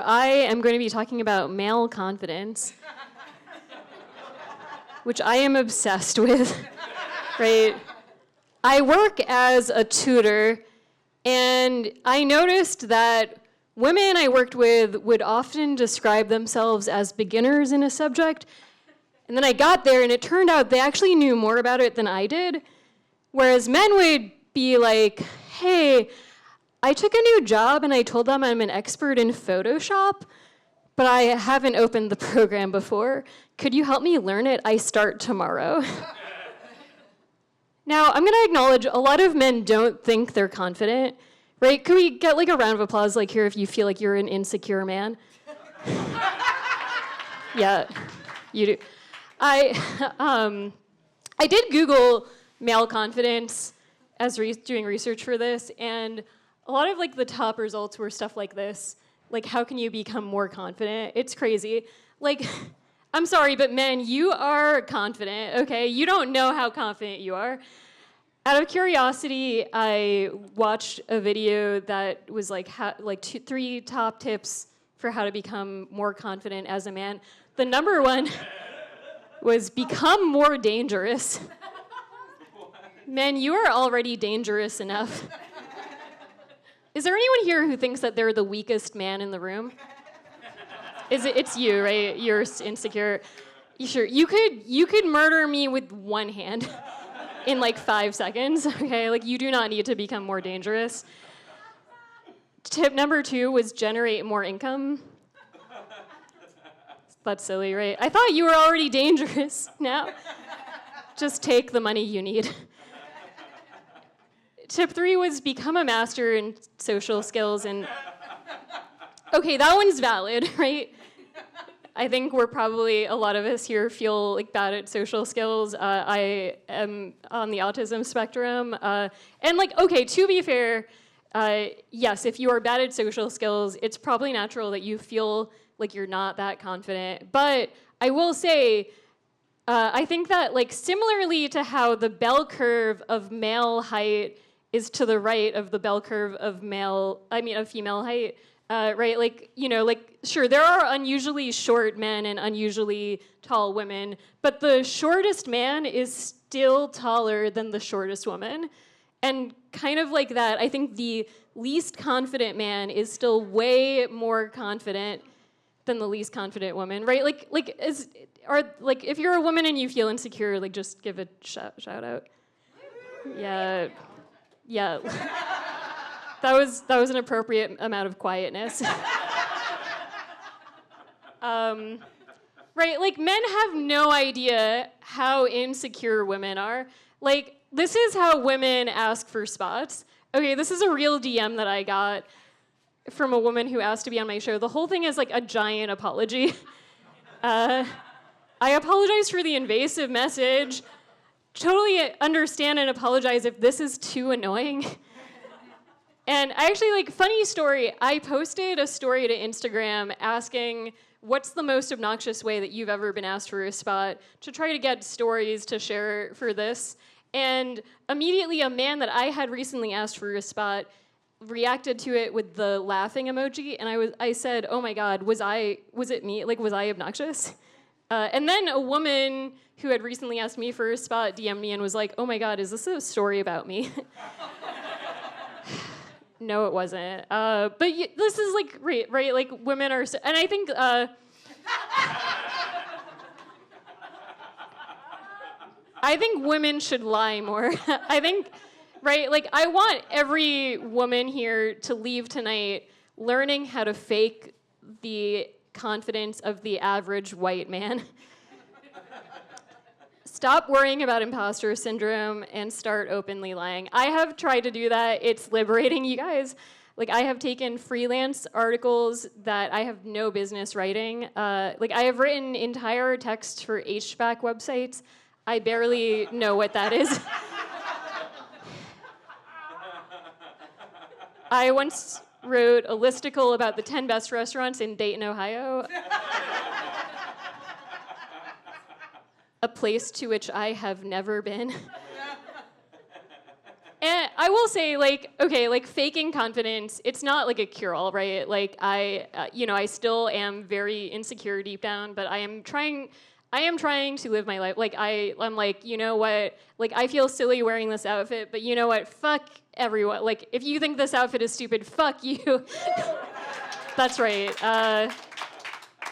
I am going to be talking about male confidence, which I am obsessed with, right? I work as a tutor, and I noticed that women I worked with would often describe themselves as beginners in a subject, and then I got there, and it turned out they actually knew more about it than I did, whereas men would be like, hey, I took a new job, and I told them I'm an expert in Photoshop, but I haven't opened the program before. Could you help me learn it? I start tomorrow. Now, I'm gonna acknowledge a lot of men don't think they're confident, right? Could we get like a round of applause like here if you feel like you're an insecure man? Yeah, you do. I did Google male confidence as doing research for this, and a lot of like the top results were stuff like this, like how can you become more confident? It's crazy. Like, I'm sorry, but men, you are confident, okay? You don't know how confident you are. Out of curiosity, I watched a video that was like 3 top tips for how to become more confident as a man. The number one was become more dangerous. Men, you are already dangerous enough. Is there anyone here who thinks that they're the weakest man in the room? It's you, right? You're insecure. Sure, you could murder me with one hand in like 5 seconds, okay? Like you do not need to become more dangerous. Tip number 2 was generate more income. That's silly, right? I thought you were already dangerous now. Just take the money you need. Tip 3 was become a master in social skills and okay, that one's valid, right? I think we're probably, a lot of us here feel like bad at social skills. I am on the autism spectrum. And like, okay, to be fair, yes, if you are bad at social skills, it's probably natural that you feel like you're not that confident. But I will say, I think that like similarly to how the bell curve of male height is to the right of the bell curve of female height, right? Like, you know, like, sure, there are unusually short men and unusually tall women, but the shortest man is still taller than the shortest woman. And kind of like that, I think the least confident man is still way more confident than the least confident woman, right? If you're a woman and you feel insecure, like, just give a shout out. Yeah. That was an appropriate amount of quietness. Right, like men have no idea how insecure women are. Like, this is how women ask for spots. Okay, this is a real DM that I got from a woman who asked to be on my show. The whole thing is like a giant apology. I apologize for the invasive message. Totally understand and apologize if this is too annoying. And I actually, like, funny story, I posted a story to Instagram asking what's the most obnoxious way that you've ever been asked for a spot to try to get stories to share for this. And immediately a man that I had recently asked for a spot reacted to it with the laughing emoji, and I said, oh my God, was it me? Like, was I obnoxious? And then a woman who had recently asked me for a spot DM'd me and was like, oh my God, is this a story about me? No, it wasn't. But this is like, right? Like, women are, and I think, I think women should lie more. I think, right, like, I want every woman here to leave tonight learning how to fake the confidence of the average white man. Stop worrying about imposter syndrome and start openly lying. I have tried to do that. It's liberating, you guys. Like, I have taken freelance articles that I have no business writing. Like, I have written entire texts for HVAC websites. I barely know what that is. I once wrote a listicle about the 10 best restaurants in Dayton, Ohio. A place to which I have never been. And I will say, like, okay, like faking confidence, it's not like a cure-all, right? Like I still am very insecure deep down, but I am trying to live my life. Like I'm like, you know what? Like I feel silly wearing this outfit, but you know what? Fuck everyone. Like if you think this outfit is stupid, fuck you. That's right.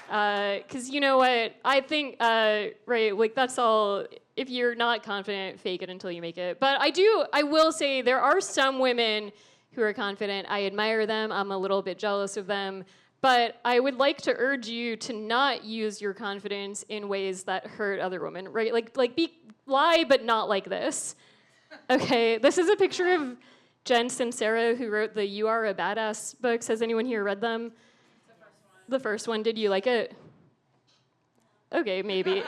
Because you know what? I think, right, like that's all. If you're not confident, fake it until you make it. But I will say there are some women who are confident. I admire them. I'm a little bit jealous of them. But I would like to urge you to not use your confidence in ways that hurt other women, right? Like lie, but not like this. Okay, this is a picture of Jen Sincero, who wrote the You Are a Badass books. Has anyone here read them? The first one. Did you like it? Okay, maybe.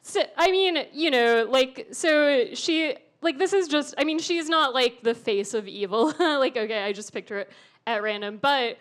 So, I mean, you know, like, so she, like, this is just, I mean, she's not, like, the face of evil. Like, okay, I just picked her at random. But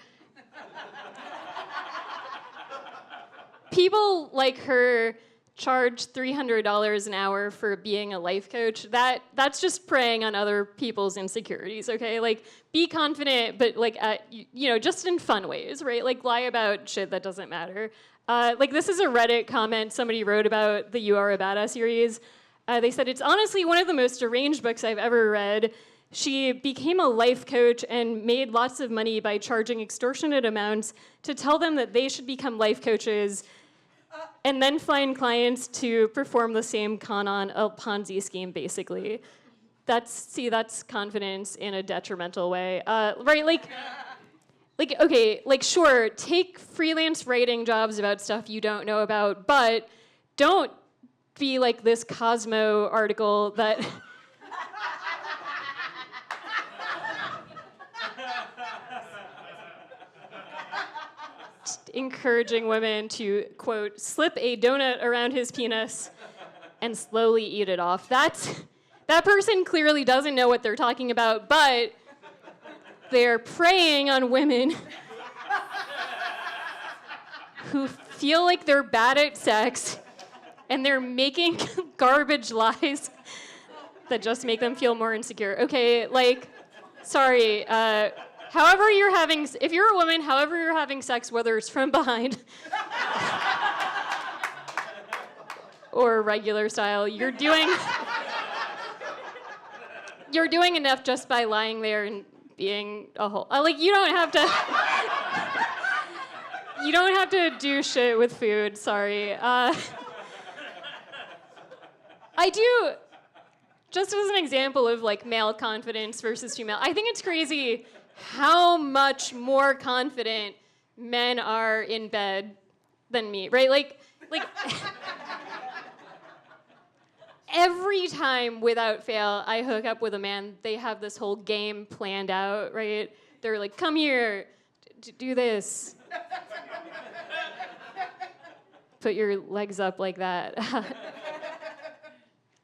people like her charge $300 an hour for being a life coach. That's just preying on other people's insecurities, okay? Like, be confident, but, like, you know, just in fun ways, right? Like, lie about shit that doesn't matter. Like, this is a Reddit comment somebody wrote about the You Are a Badass series. They said, it's honestly one of the most deranged books I've ever read. She became a life coach and made lots of money by charging extortionate amounts to tell them that they should become life coaches and then find clients to perform the same con on a Ponzi scheme, basically. That's confidence in a detrimental way. Right, like, okay, like, sure, take freelance writing jobs about stuff you don't know about, but don't be like this Cosmo article that encouraging women to, quote, slip a donut around his penis and slowly eat it off. That person clearly doesn't know what they're talking about, but they're preying on women who feel like they're bad at sex, and they're making garbage lies that just make them feel more insecure. Okay, like, sorry, if you're a woman, however you're having sex, whether it's from behind or regular style, you're doing enough just by lying there and being a whole. Like, you don't have to do shit with food, sorry. I do, just as an example of, like, male confidence versus female, I think it's crazy how much more confident men are in bed than me, right? Like every time without fail I hook up with a man, they have this whole game planned out, right? They're like, come here, do this. Put your legs up like that.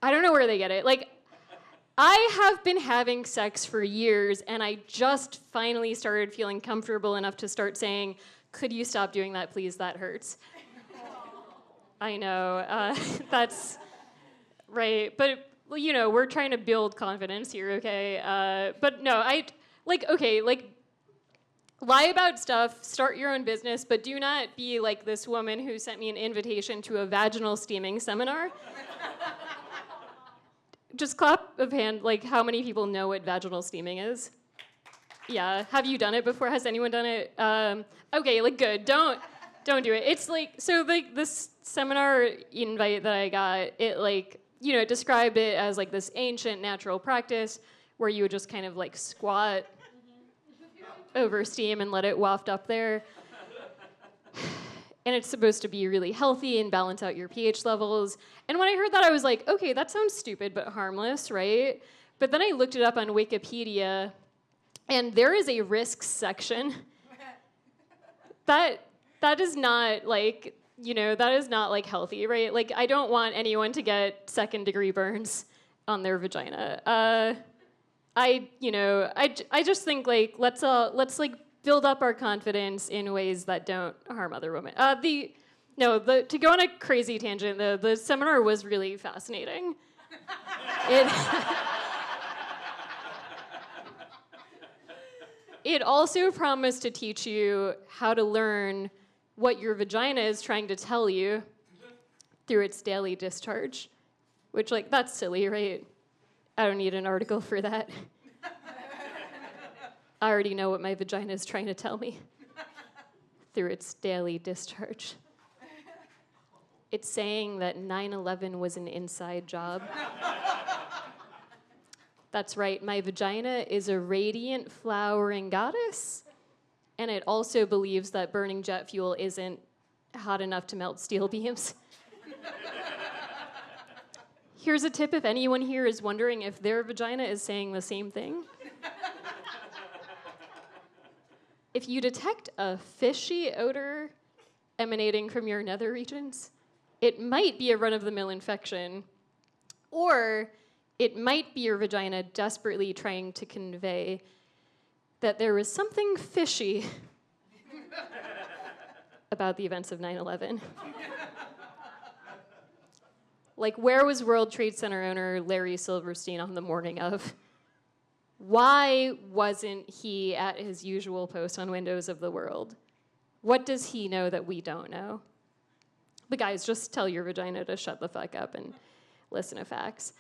I don't know where they get it. Like, I have been having sex for years, and I just finally started feeling comfortable enough to start saying, could you stop doing that, please? That hurts. I know. That's right. But, well, you know, we're trying to build confidence here, okay? But no, lie about stuff, start your own business, but do not be like this woman who sent me an invitation to a vaginal steaming seminar. Just clap of hand, like, how many people know what vaginal steaming is? Yeah, have you done it before? Has anyone done it? Okay, like, good, don't do it. It's like, so like this seminar invite that I got, it like, you know, it described it as like this ancient natural practice where you would just kind of like squat over steam and let it waft up there. And it's supposed to be really healthy and balance out your pH levels. And when I heard that, I was like, okay, that sounds stupid but harmless, right? But then I looked it up on Wikipedia, and there is a risks section. That is not like, you know, that is not like healthy, right? Like, I don't want anyone to get second-degree burns on their vagina. I just think like let's like build up our confidence in ways that don't harm other women. To go on a crazy tangent, the seminar was really fascinating. It also promised to teach you how to learn what your vagina is trying to tell you through its daily discharge. Which, like, that's silly, right? I don't need an article for that. I already know what my vagina is trying to tell me through its daily discharge. It's saying that 9/11 was an inside job. That's right, my vagina is a radiant, flowering goddess, and it also believes that burning jet fuel isn't hot enough to melt steel beams. Here's a tip if anyone here is wondering if their vagina is saying the same thing. If you detect a fishy odor emanating from your nether regions, it might be a run-of-the-mill infection, or it might be your vagina desperately trying to convey that there was something fishy about the events of 9/11. Like, where was World Trade Center owner Larry Silverstein on the morning of? Why wasn't he at his usual post on Windows of the World? What does he know that we don't know? But guys, just tell your vagina to shut the fuck up and listen to facts.